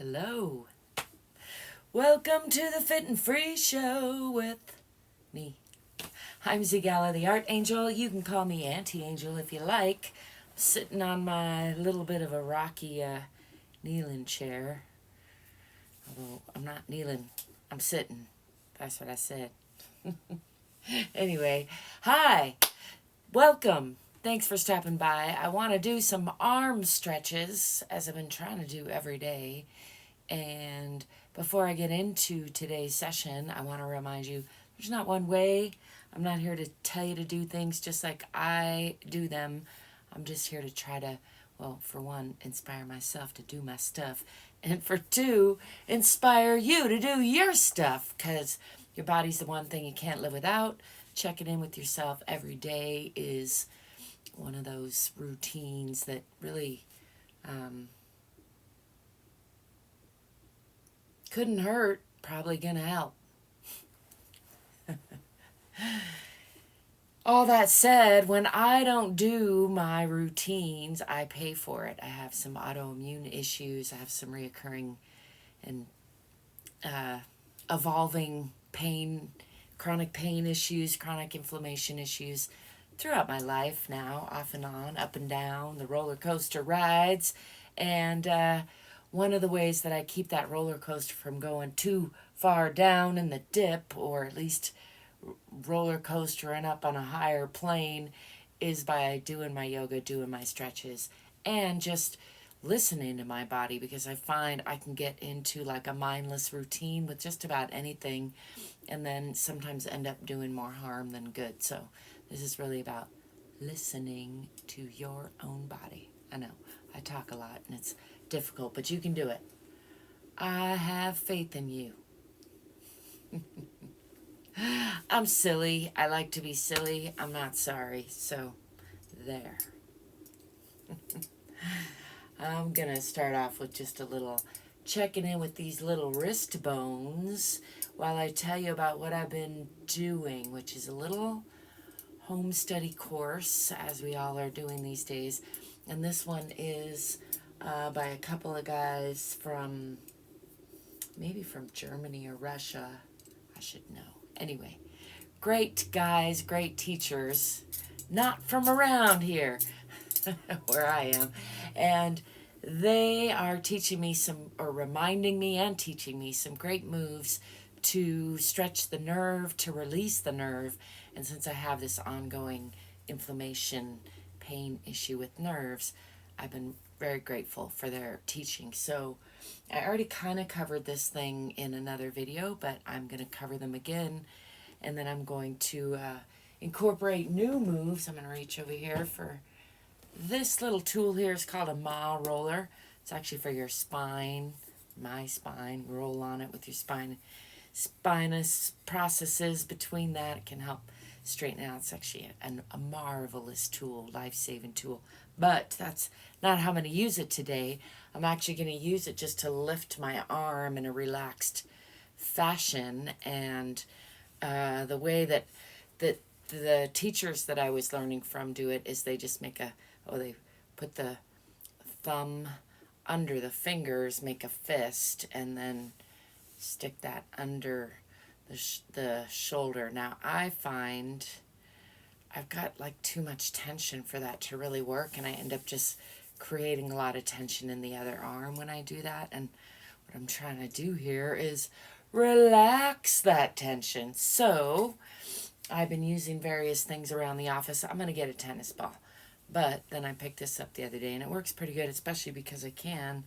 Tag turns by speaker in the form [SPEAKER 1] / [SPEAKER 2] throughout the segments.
[SPEAKER 1] Hello. Welcome to the Fit and Free Show with me. I'm ZGALA, the Art Angel. You can call me Auntie Angel if you like. I'm sitting on my little bit of a rocky kneeling chair. Although I'm not kneeling, I'm sitting. That's what I said. Anyway, hi. Welcome. Thanks for stopping by. I want to do some arm stretches, as I've been trying to do every day. And before I get into today's session, I want to remind you, there's not one way. I'm not here to tell you to do things just like I do them. I'm just here to try to, well, for one, inspire myself to do my stuff. And for two, inspire you to do your stuff, because your body's the one thing you can't live without. Checking in with yourself every day is one of those routines that really couldn't hurt, probably gonna help. All that said, when I don't do my routines, I pay for it. I have some autoimmune issues. I have some reoccurring and evolving pain, chronic pain issues, chronic inflammation issues throughout my life now, off and on, up and down, the roller coaster rides. And one of the ways that I keep that roller coaster from going too far down in the dip, or at least roller coastering up on a higher plane, is by doing my yoga, doing my stretches, and just listening to my body, because I find I can get into like a mindless routine with just about anything and then sometimes end up doing more harm than good. So this is really about listening to your own body. I know I talk a lot and it's difficult, but you can do it. I have faith in you. I'm silly. I like to be silly. I'm not sorry. So there. I'm going to start off with just a little checking in with these little wrist bones while I tell you about what I've been doing, which is a little home study course, as we all are doing these days. And this one is by a couple of guys from, maybe from Germany or Russia. I should know. Anyway, great guys, great teachers, not from around here where I am. And they are teaching me some, or reminding me and teaching me some great moves to stretch the nerve, to release the nerve. And since I have this ongoing inflammation, pain issue with nerves, I've been very grateful for their teaching. So I already kind of covered this thing in another video, but I'm going to cover them again. And then I'm going to incorporate new moves. I'm going to reach over here for this little tool here. Is called a Ma roller. It's actually for your spine, my spine. Roll on it with your spine. Spinous processes between that. It can help straighten out. It's actually a marvelous tool, life-saving tool. But that's not how I'm going to use it today. I'm actually going to use it just to lift my arm in a relaxed fashion. And the way that the teachers that I was learning from do it is they just make they put the thumb under the fingers, make a fist, and then stick that under the shoulder. Now I find I've got like too much tension for that to really work, and I end up just creating a lot of tension in the other arm when I do that. And what I'm trying to do here is relax that tension. So I've been using various things around the office. I'm going to get a tennis ball. But then I picked this up the other day, and it works pretty good, especially because I can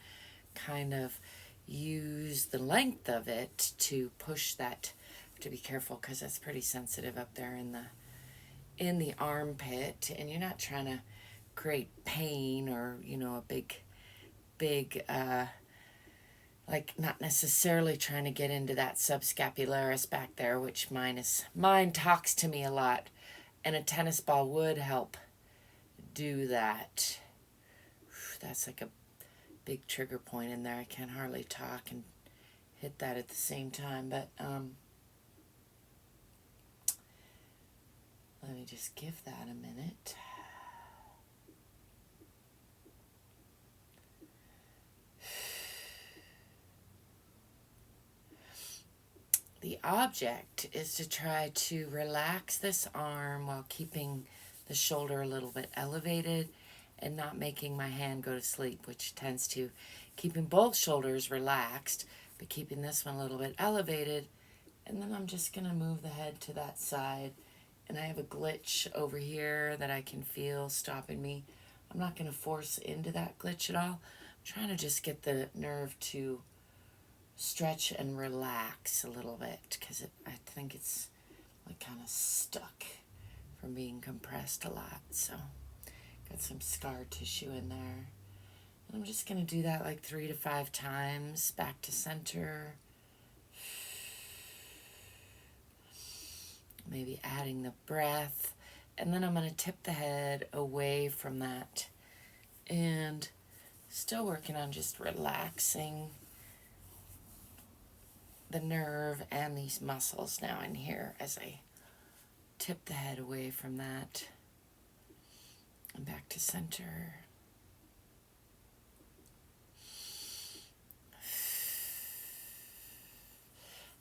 [SPEAKER 1] kind of use the length of it to push that. I have to be careful because that's pretty sensitive up there in the armpit, and you're not trying to create pain or, you know, a big like not necessarily trying to get into that subscapularis back there, which mine talks to me a lot, and a tennis ball would help do that. That's like a big trigger point in there. I can hardly talk and hit that at the same time, but let me just give that a minute. object is to try to relax this arm while keeping the shoulder a little bit elevated and not making my hand go to sleep, which tends to keeping both shoulders relaxed, but keeping this one a little bit elevated. And then I'm just going to move the head to that side. And I have a glitch over here that I can feel stopping me. I'm not going to force into that glitch at all. I'm trying to just get the nerve to stretch and relax a little bit, because I think it's like kind of stuck from being compressed a lot. So got some scar tissue in there. And I'm just going to do that like 3 to 5 times, back to center. Maybe adding the breath. And then I'm going to tip the head away from that. And still working on just relaxing the nerve and these muscles now in here as I tip the head away from that. And back to center.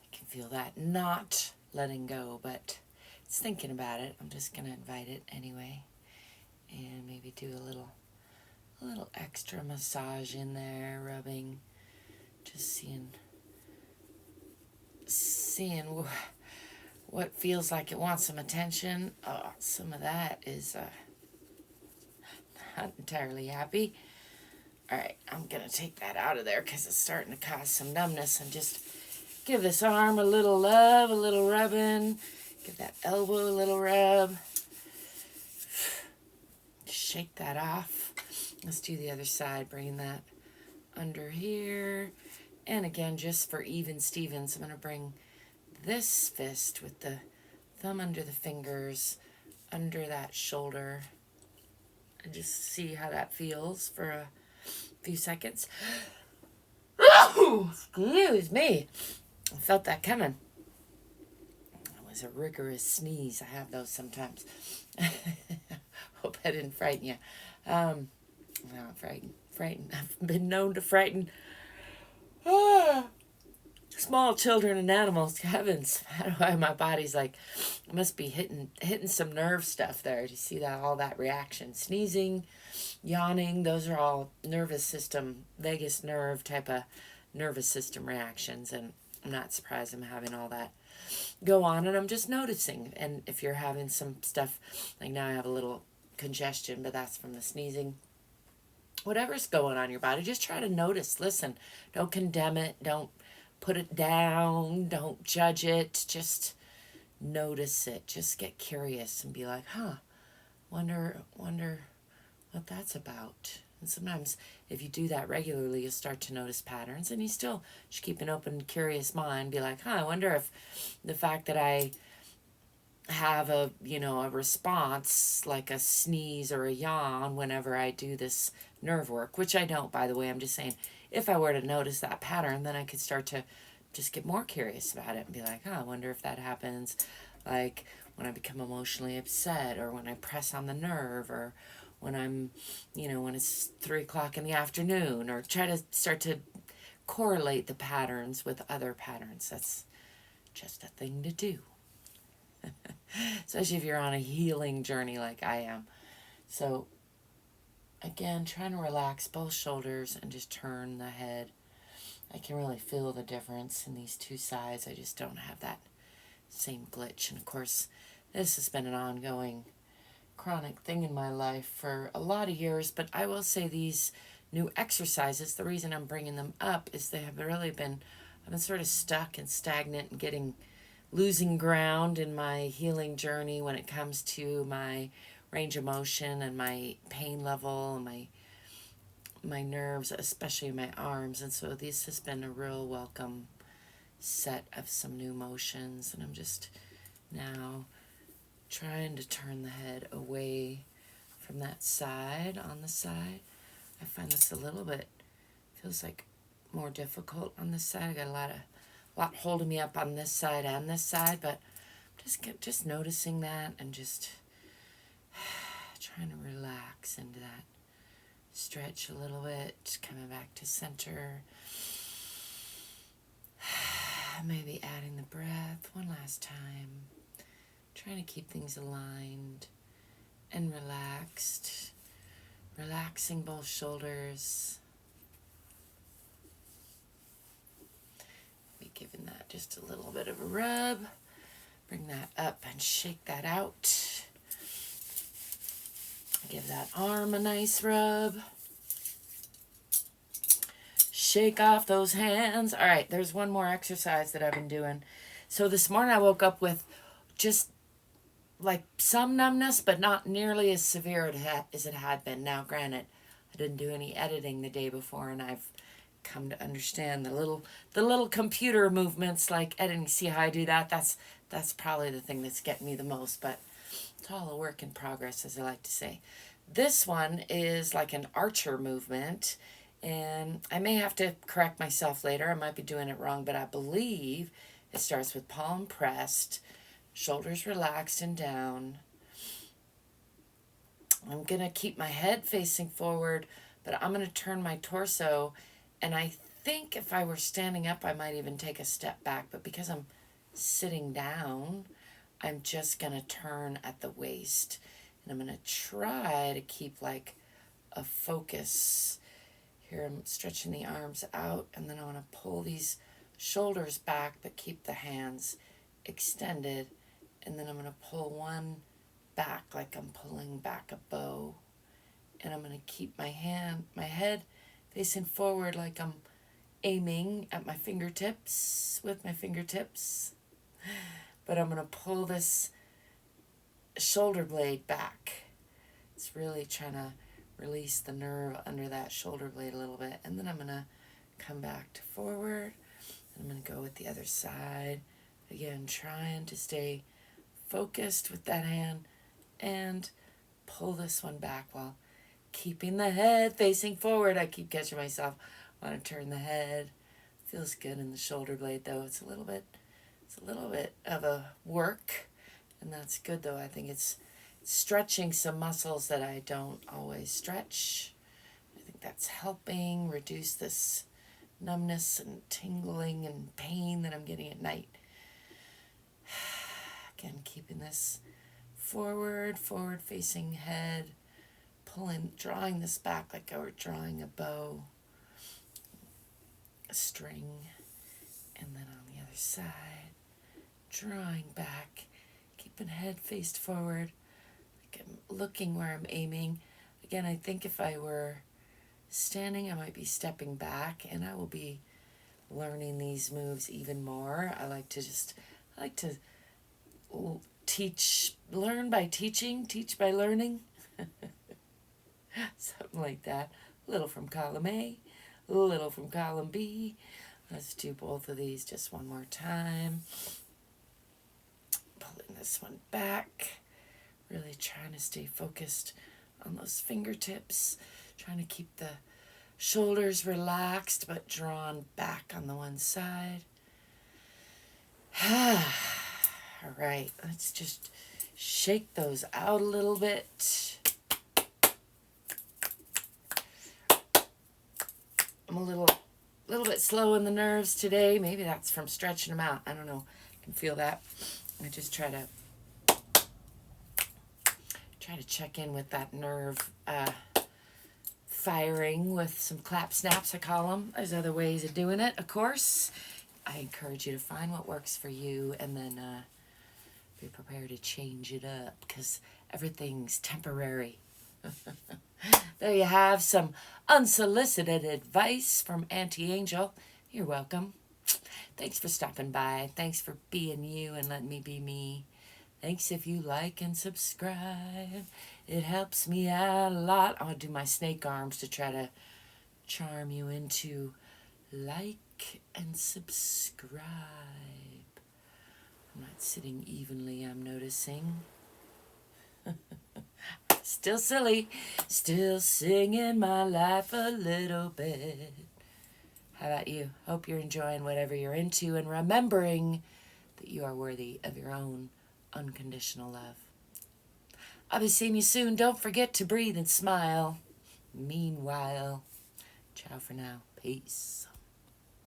[SPEAKER 1] I can feel that not letting go, but it's thinking about it. I'm just going to invite it anyway. And maybe do a little extra massage in there, rubbing, just seeing what feels like it wants some attention. Oh, some of that is not entirely happy. All right, I'm going to take that out of there because it's starting to cause some numbness, and just give this arm a little love, a little rubbing. Give that elbow a little rub. Shake that off. Let's do the other side, bringing that under here. And again, just for even Stevens, I'm going to bring this fist with the thumb under the fingers, under that shoulder. And just see how that feels for a few seconds. Oh, excuse me. I felt that coming. It was a rigorous sneeze. I have those sometimes. Hope I didn't frighten you. No, frighten. I've been known to frighten small children and animals. Heavens, I don't know why my body's like, it must be hitting some nerve stuff there. Do you see that? All that reaction. Sneezing, yawning, those are all nervous system, vagus nerve type of nervous system reactions. And I'm not surprised I'm having all that go on, and I'm just noticing. And if you're having some stuff, like now I have a little congestion, but that's from the sneezing. Whatever's going on in your body, just try to notice. Listen, don't condemn it. Don't put it down. Don't judge it. Just notice it. Just get curious and be like, wonder what that's about. And sometimes if you do that regularly, you'll start to notice patterns, and you still should keep an open, curious mind. Be like, I wonder if the fact that I have a response like a sneeze or a yawn whenever I do this nerve work, which I don't, by the way. I'm just saying, if I were to notice that pattern, then I could start to just get more curious about it and be like, I wonder if that happens like when I become emotionally upset, or when I press on the nerve, or when I'm, when it's 3 o'clock in the afternoon, or try to start to correlate the patterns with other patterns. That's just a thing to do. Especially if you're on a healing journey like I am. So again, trying to relax both shoulders and just turn the head. I can really feel the difference in these two sides. I just don't have that same glitch. And of course, this has been an ongoing chronic thing in my life for a lot of years. But I will say these new exercises, the reason I'm bringing them up is they have really been, I've been sort of stuck and stagnant and losing ground in my healing journey when it comes to my range of motion and my pain level and my nerves, especially my arms. And so this has been a real welcome set of some new motions. And I'm just now trying to turn the head away from that side, on the side. I find this a little bit, feels like more difficult on this side. I got a lot holding me up on this side and this side, but just noticing that and just trying to relax into that. Stretch a little bit, coming back to center. Maybe adding the breath one last time. Trying to keep things aligned and relaxed. Relaxing both shoulders. Be giving that just a little bit of a rub. Bring that up and shake that out. Give that arm a nice rub. Shake off those hands. All right, there's one more exercise that I've been doing. So this morning I woke up with just like some numbness, but not nearly as severe as it had been. Now, granted, I didn't do any editing the day before, and I've come to understand the little computer movements like editing. See how I do that? That's probably the thing that's getting me the most, but it's all a work in progress, as I like to say. This one is like an archer movement, and I may have to correct myself later. I might be doing it wrong, but I believe it starts with palm pressed, shoulders relaxed and down. I'm going to keep my head facing forward, but I'm going to turn my torso, and I think if I were standing up, I might even take a step back, but because I'm sitting down, I'm just going to turn at the waist, and I'm going to try to keep like a focus. Here I'm stretching the arms out, and then I want to pull these shoulders back, but keep the hands extended, and then I'm going to pull one back like I'm pulling back a bow, and I'm going to keep my head facing forward like I'm aiming at my fingertips with my fingertips, but I'm going to pull this shoulder blade back. It's really trying to release the nerve under that shoulder blade a little bit, and then I'm going to come back to forward. I'm going to go with the other side. Again, trying to stay focused with that hand and pull this one back while keeping the head facing forward. I keep catching myself. I want to turn the head. Feels good in the shoulder blade though. It's a little bit of a work, and that's good though. I think it's stretching some muscles that I don't always stretch. I think that's helping reduce this numbness and tingling and pain that I'm getting at night. Again, keeping this forward facing head, drawing this back like I were drawing a bow, a string, and then on the other side, drawing back, keeping head faced forward, like I'm looking where I'm aiming. Again, I think if I were standing, I might be stepping back, and I will be learning these moves even more. I like to learn by teaching, teach by learning. Something like that. A little from column A, a little from column B. Let's do both of these just one more time. Pulling this one back. Really trying to stay focused on those fingertips. Trying to keep the shoulders relaxed but drawn back on the one side. All right, let's just shake those out a little bit. I'm a little bit slow in the nerves today. Maybe that's from stretching them out. I don't know. I can feel that. I just try to check in with that nerve firing with some clap snaps, I call them. There's other ways of doing it, of course. I encourage you to find what works for you, and then be prepared to change it up, because everything's temporary. There you have some unsolicited advice from Auntie Angel. You're welcome. Thanks for stopping by. Thanks for being you and letting me be me. Thanks if you like and subscribe. It helps me out a lot. I'll do my snake arms to try to charm you into like and subscribe. I'm not sitting evenly, I'm noticing. Still silly, still singing my life a little bit. How about you? Hope you're enjoying whatever you're into and remembering that you are worthy of your own unconditional love. I'll be seeing you soon. Don't forget to breathe and smile. Meanwhile, ciao for now. Peace.